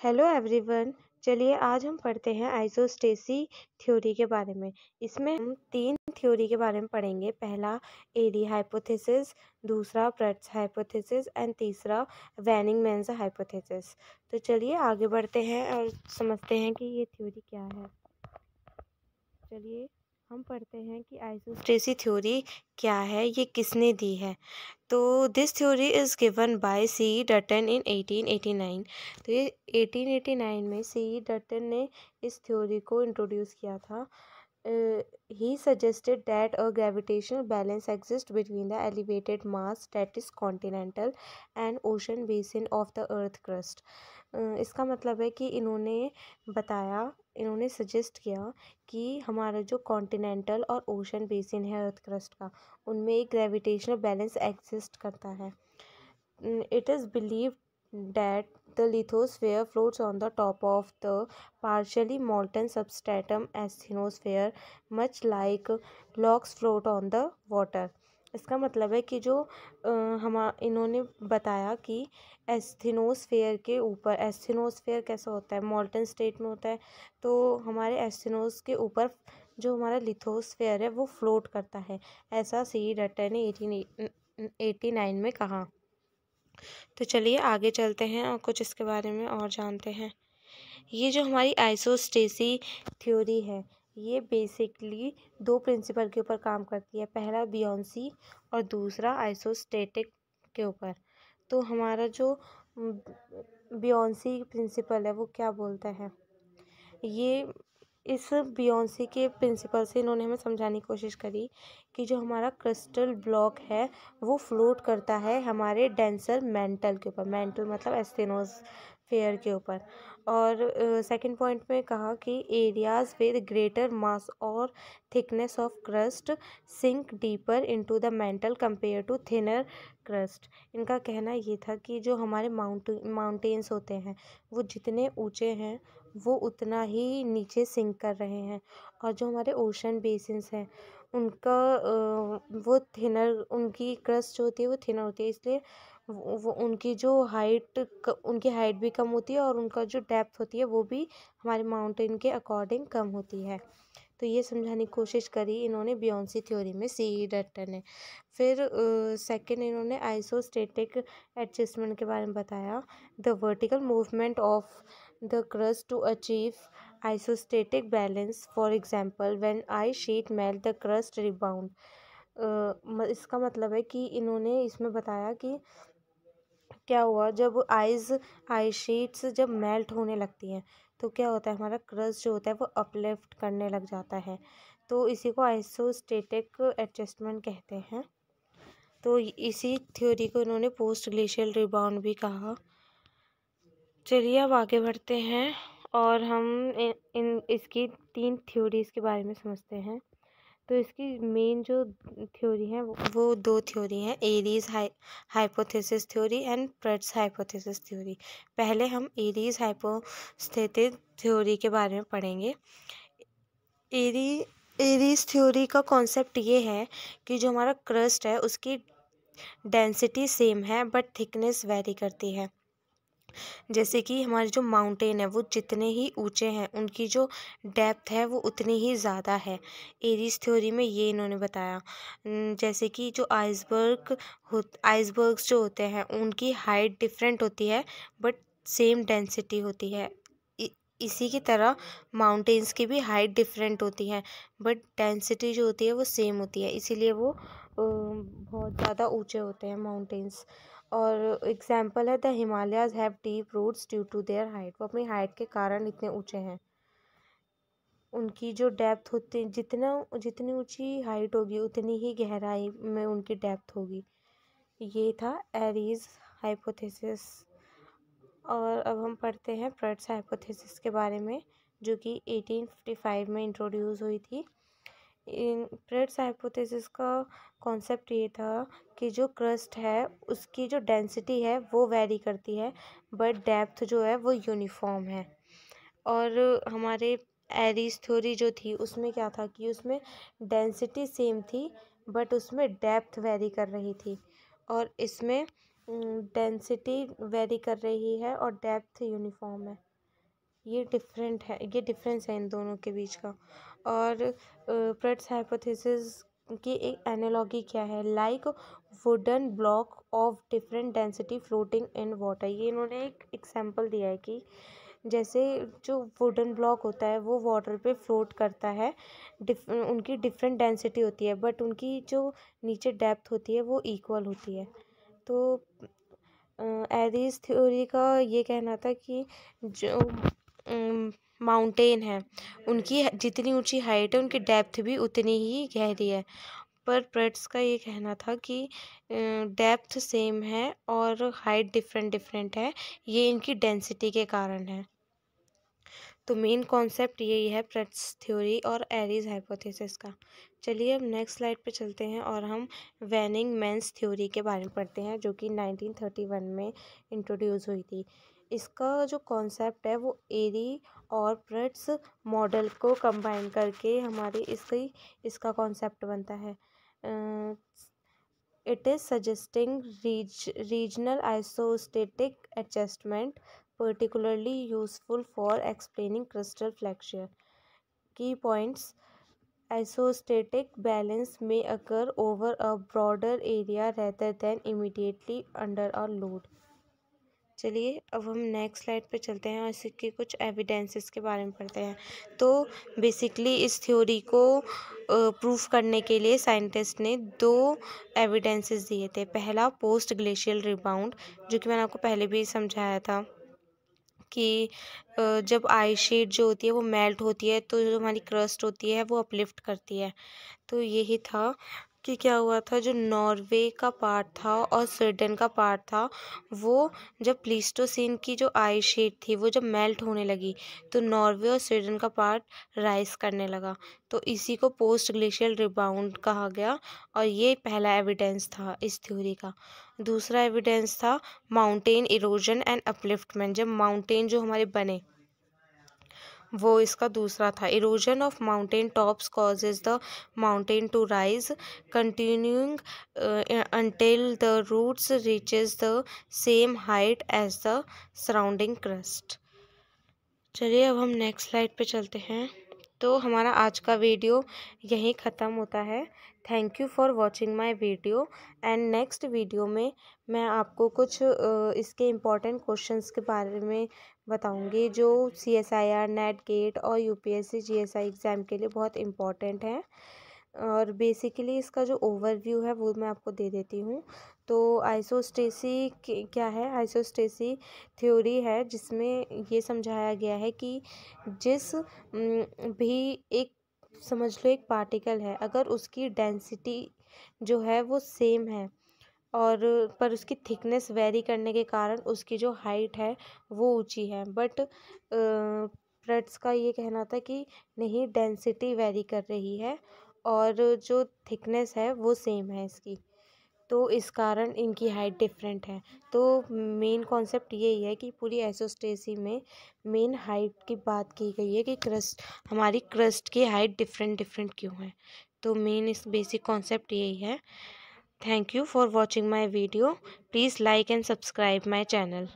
Hello everyone. चलिए आज हम पढ़ते हैं आइसोस्टेसी थ्योरी के बारे में। इसमें हम तीन थ्योरी के बारे में पढ़ेंगे। पहला एरी हाइपोथेसिस, दूसरा प्रट्स हाइपोथेसिस एंड तीसरा वैनिंग-मैन्स हाइपोथेसिस। तो चलिए आगे बढ़ते हैं और समझते हैं कि ये थ्योरी क्या है। चलिए हम पढ़ते हैं कि आइसोस्टेसी थ्योरी क्या है, ये किसने दी है। तो this theory is given by C Dutton in 1889। तो ये 1889 में सी डटन ने इस थ्योरी को इंट्रोड्यूस किया था। He suggested that a gravitational balance exists between the elevated mass, that is continental, and ocean basin of the earth crust. इसका मतलब है कि इन्होंने सजेस्ट किया कि हमारा जो कॉन्टिनेंटल और ओशन बेसिन है अर्थ क्रस्ट का, उनमें एक ग्रेविटेशनल बैलेंस एग्जिस्ट करता है। It is believed that the lithosphere floats on the top of the partially molten substratum asthenosphere, much like logs float on the water. इसका मतलब है कि जो इन्होंने बताया कि एस्थेनोस्फेयर के ऊपर, एस्थेनोस्फेयर कैसा होता है, मॉल्टन स्टेट में होता है, तो हमारे एस्थेनोस के ऊपर जो हमारा लिथोस्फेयर है वो फ्लोट करता है। ऐसा सी डटर ने 1889 में कहा। तो चलिए आगे चलते हैं और कुछ इसके बारे में और जानते हैं। ये जो हमारी आइसोस्टेसी थ्योरी है, ये बेसिकली दो प्रिंसिपल के ऊपर काम करती है। पहला बियोंसी और दूसरा आइसोस्टेटिक के ऊपर। तो हमारा जो बियोंसी प्रिंसिपल है वो क्या बोलता है, ये इस बियोंसी के प्रिंसिपल से इन्होंने हमें समझाने की कोशिश करी कि जो हमारा क्रिस्टल ब्लॉक है वो फ्लोट करता है हमारे डेंसर मेंटल के ऊपर। मेंटल मतलब एस्थेनोस्फेयर के ऊपर। और सेकंड पॉइंट में कहा कि एरियाज विद ग्रेटर मास और thickness of crust sink deeper into the mantle compare to thinner crust. इनका कहना ये था कि जो हमारे माउंटेन्स होते हैं वो जितने ऊंचे हैं वो उतना ही नीचे सिंक कर रहे हैं, और जो हमारे ओशन बेसिन्स हैं उनका वो थिनर, उनकी क्रस्ट जो होती है वो थिनर होती है, इसलिए वो उनकी हाइट भी कम होती है और उनका जो डेप्थ होती है वो भी हमारे माउंटेन के अकॉर्डिंग कम होती है। तो ये समझाने की कोशिश करी इन्होंने बियोंसी थ्योरी में, सी डटर ने। फिर सेकंड इन्होंने आइसोस्टेटिक एडजस्टमेंट के बारे में बताया। The vertical movement of the crust to achieve isostatic balance. For example, when ice sheet melt, the crust rebound. इसका मतलब है कि इन्होंने इसमें बताया कि क्या हुआ जब आइस शीट्स जब मेल्ट होने लगती हैं तो क्या होता है, हमारा क्रस्ट जो होता है वो अपलिफ्ट करने लग जाता है। तो इसी को आइसोस्टेटिक एडजस्टमेंट कहते हैं। तो इसी थ्योरी को इन्होंने पोस्ट ग्लेशियल रिबाउंड भी कहा। चलिए अब आगे बढ़ते हैं और हम इसकी तीन थ्योरीज के बारे में समझते हैं। तो इसकी मेन जो थ्योरी है वो दो थ्योरी हैं, Airy hypothesis theory and Pratt hypothesis theory. पहले हम एरीज हाइपोथेसिस थ्योरी के बारे में पढ़ेंगे। एरीज थ्योरी का कॉन्सेप्ट ये है कि जो हमारा क्रस्ट है उसकी डेंसिटी सेम है बट थिकनेस वेरी करती है। जैसे कि हमारे जो माउंटेन है वो जितने ही ऊंचे हैं उनकी जो डेप्थ है वो उतनी ही ज़्यादा है। एरीज थ्योरी में ये इन्होंने बताया। जैसे कि जो आइसबर्ग्स जो होते हैं उनकी हाइट डिफरेंट होती है बट सेम डेंसिटी होती है। इसी की तरह माउंटेन्स की भी हाइट डिफरेंट होती है बट डेंसिटी जो होती है वो सेम होती है, इसीलिए वो बहुत ज़्यादा ऊंचे होते हैं माउंटेन्स। और एग्जाम्पल है, the Himalayas have deep roots due to their height. वो अपनी हाइट के कारण इतने ऊंचे हैं। उनकी जो डेप्थ होती, जितनी ऊंची हाइट होगी उतनी ही गहराई में उनकी डेप्थ होगी। ये था एरीज हाइपोथेसिस। और अब हम पढ़ते हैं प्रट्स हाइपोथेसिस के बारे में, जो कि 1855 में इंट्रोड्यूस हुई थी। इन प्रट्स हाइपोथेसिस का कॉन्सेप्ट ये था कि जो क्रस्ट है उसकी जो डेंसिटी है वो वेरी करती है बट डेप्थ जो है वो यूनिफॉर्म है। और हमारे एरीज थ्योरी जो थी उसमें क्या था कि उसमें डेंसिटी सेम थी बट उसमें डेप्थ वेरी कर रही थी, और इसमें डेंसिटी वेरी कर रही है और डेप्थ यूनिफॉर्म है। ये डिफरेंट है, ये डिफरेंस है इन दोनों के बीच का। और प्रेट्स हाइपोथेसिस की एक एनालॉजी क्या है, like wooden block of different density floating in water. ये इन्होंने एक एग्जांपल दिया है कि जैसे जो वुडन ब्लॉक होता है वो वाटर पे फ्लोट करता है, उनकी डिफरेंट डेंसिटी होती है बट उनकी जो नीचे डेप्थ होती है वो इक्वल होती है। तो एरीज थ्योरी का ये कहना था कि जो माउंटेन है उनकी जितनी ऊंची हाइट है उनकी डेप्थ भी उतनी ही गहरी है, पर प्रेट्स का ये कहना था कि डेप्थ सेम है और हाइट डिफरेंट डिफरेंट है, ये इनकी डेंसिटी के कारण है। तो मेन कॉन्सेप्ट यही है प्रेट्स थ्योरी और एरीज हाइपोथेसिस का। चलिए अब नेक्स्ट स्लाइड पे चलते हैं और हम वैनिंग मैन्स थ्योरी के बारे में पढ़ते हैं, जो कि 1931 में इंट्रोड्यूस हुई थी। इसका जो कॉन्सेप्ट है वो एरी और प्रेट्स मॉडल को कंबाइन करके हमारी इसका कॉन्सेप्ट बनता है। It is suggesting regional isostatic adjustment, particularly useful for explaining crystal flexure. Key points: isostatic balance may occur over a broader area rather than immediately under a load. चलिए अब हम next slide पे चलते हैं और इसके कुछ एविडेंसेस के बारे में पढ़ते हैं। तो बेसिकली इस थ्योरी को प्रूफ करने के लिए साइंटिस्ट ने दो एविडेंसेस दिए थे। पहला पोस्ट ग्लेशियल रिबाउंड, जो कि मैंने आपको पहले भी समझाया था कि जब आइस शीट जो होती है वो मेल्ट होती है तो जो हमारी क्रस्ट होती है वो अपलिफ्ट करती है। तो यही था कि क्या हुआ था, जो नॉर्वे का पार्ट था और स्वीडन का पार्ट था वो जब प्लीस्टोसीन की जो आइस शीट थी वो जब मेल्ट होने लगी तो नॉर्वे और स्वीडन का पार्ट राइज करने लगा। तो इसी को पोस्ट ग्लेशियल रिबाउंड कहा गया और ये पहला एविडेंस था इस थ्योरी का। दूसरा एविडेंस था माउंटेन इरोजन एंड अपलिफ्टमेंट। जब माउंटेन जो हमारे बने वो इसका दूसरा था। Erosion of mountain tops causes the mountain to rise continuing until the roots reaches the same height as the surrounding crust। चलिए अब हम नेक्स्ट स्लाइड पे चलते हैं। तो हमारा आज का वीडियो यहीं ख़त्म होता है। Thank you for watching my video and next video में मैं आपको कुछ इसके इम्पॉर्टेंट क्वेश्चंस के बारे में बताऊंगी जो CSIR, नेट, गेट और UPSC GSI एग्ज़ाम के लिए बहुत इम्पॉर्टेंट है। और बेसिकली इसका जो ओवरव्यू है वो मैं आपको दे देती हूँ। तो आइसोस्टेसी क्या है? आइसोस्टेसी थ्योरी है जिसमें ये समझाया गया है कि जिस भी एक समझ लो एक पार्टिकल है, अगर उसकी डेंसिटी जो है वो सेम है और पर उसकी थिकनेस वेरी करने के कारण उसकी जो हाइट है वो ऊंची है, बट प्रेट्स का ये कहना था कि नहीं, डेंसिटी वेरी कर रही है और जो थिकनेस है वो सेम है इसकी, तो इस कारण इनकी हाइट डिफरेंट है। तो मेन कॉन्सेप्ट यही है कि पूरी आइसोस्टेसी में मेन हाइट की बात की गई है कि हमारी क्रस्ट की हाइट डिफरेंट डिफरेंट क्यों है। तो मेन इस बेसिक कॉन्सेप्ट यही है। Thank you for watching my video. Please like and subscribe my channel.